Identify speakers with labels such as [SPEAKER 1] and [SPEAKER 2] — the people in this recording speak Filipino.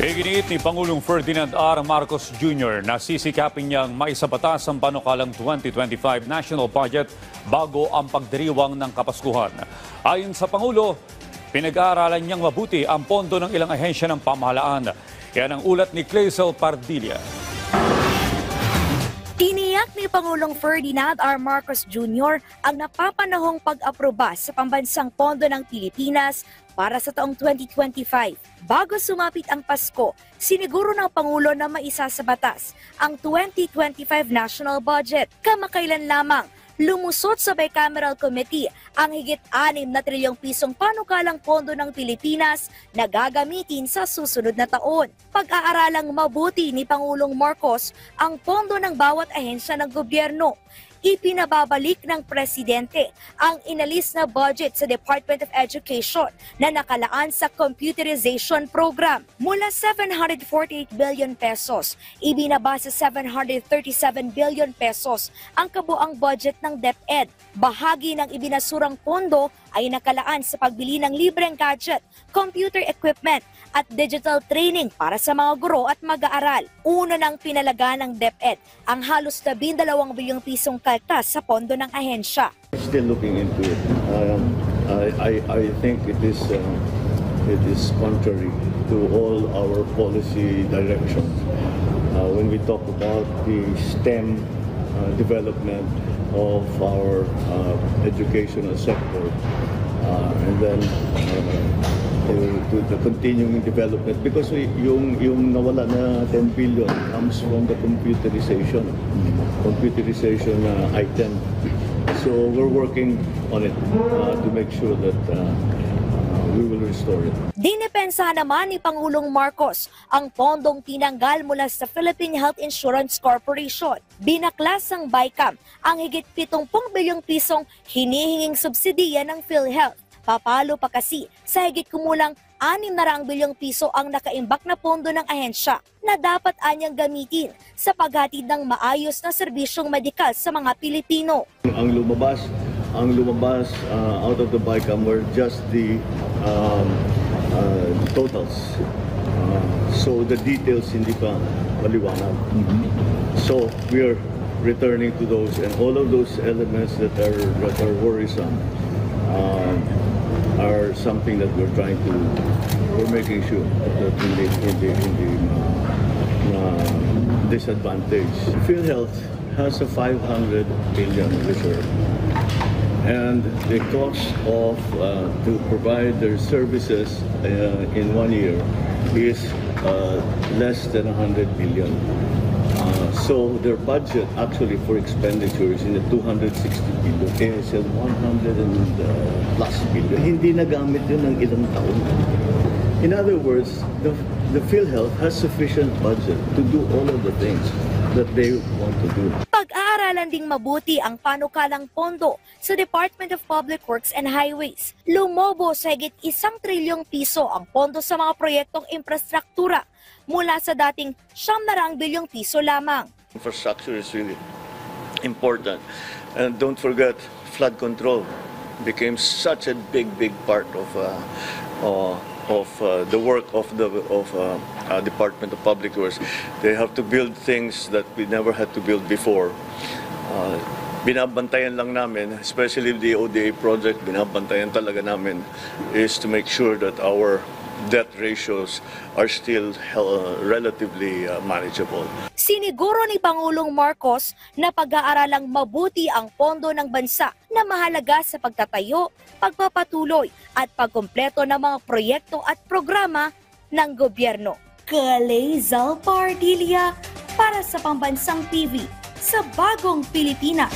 [SPEAKER 1] Iginiit ni Pangulong Ferdinand R. Marcos Jr. na sisikapin niyang maisabatas ang panukalang 2025 national budget bago ang pagdiriwang ng Kapaskuhan. Ayon sa Pangulo, pinag-aaralan niyang mabuti ang pondo ng ilang ahensya ng pamahalaan. Yan ang ulat ni Clazel Pardilla.
[SPEAKER 2] Tiniyak ni Pangulong Ferdinand R. Marcos Jr. ang napapanahong pag-aproba sa pambansang pondo ng Pilipinas para sa taong 2025. Bago sumapit ang Pasko, siniguro ng Pangulo na maisa sa batas ang 2025 national budget. Kamakailan lamang, lumusot sa Bicameral Committee ang higit 6 na trilyong pisong panukalang pondo ng Pilipinas na gagamitin sa susunod na taon. Pag-aaralang mabuti ni Pangulong Marcos ang pondo ng bawat ahensya ng gobyerno. Ipinababalik ng Presidente ang inalis na budget sa Department of Education na nakalaan sa computerization program. Mula 748 billion pesos, ibinaba sa 737 billion pesos ang kabuang budget ng DepEd. Bahagi ng ibinasurang pondo ay nakalaan sa pagbili ng libreng gadget, computer equipment at digital training para sa mga guro at mag-aaral. Una nang pinalaga ng DepEd ang halos 12 bilyong pisong kaltas sa pondo ng ahensya.
[SPEAKER 3] Still looking into it. I think it is contrary to all our policy directions. When we talk about the STEM development of our educational sector, and then to the continuing development, because yung nawala na 10 billion comes from the computerization item. So we're working on it to make sure that we will restore it.
[SPEAKER 2] Dinipensa naman ni Pangulong Marcos ang pondong tinanggal mula sa Philippine Health Insurance Corporation. Binaklas ng BICAM ang higit 70 bilyong pisong hinihinging subsidiya ng PhilHealth. Papalo pa kasi sa higit kumulang 600 bilyong piso ang nakaimbak na pondo ng ahensya na dapat anyang gamitin sa paghatid ng maayos na serbisyong medikal sa mga Pilipino.
[SPEAKER 3] Ang lumabas out of the BICAM were just the totals. So the details hindi pa maliwanag. So we are returning to those, and all of those elements that are worrisome are something that we're making sure that in the disadvantage. PhilHealth has a 500 billion reserve, and the cost of to provide their services in 1 year is less than 100 billion. So their budget actually for expenditures in the 260 billion is 100 plus billion. Hindi nagamit yun ng ilang taon. In other words, the PhilHealth has sufficient budget to do all of the things that they want to do.
[SPEAKER 2] Pag-aaralan ding mabuti ang panukalang pondo sa Department of Public Works and Highways. Lumobo sa higit 1 trilyong piso ang pondo sa mga proyektong infrastruktura mula sa dating 900 bilyong piso lamang.
[SPEAKER 3] Infrastructure is really important, and don't forget, flood control became such a big part of the work of the Department of Public Works. They have to build things that we never had to build before. Binabantayan lang namin, especially the ODA project, binabantayan talaga namin is to make sure that our debt ratios are still relatively manageable.
[SPEAKER 2] Siniguro ni Pangulong Marcos na pag-aaralang mabuti ang pondo ng bansa na mahalaga sa pagtatayo, pagpapatuloy at pagkumpleto ng mga proyekto at programa ng gobyerno. Clazel Pardilla para sa Pambansang TV sa Bagong Pilipinas.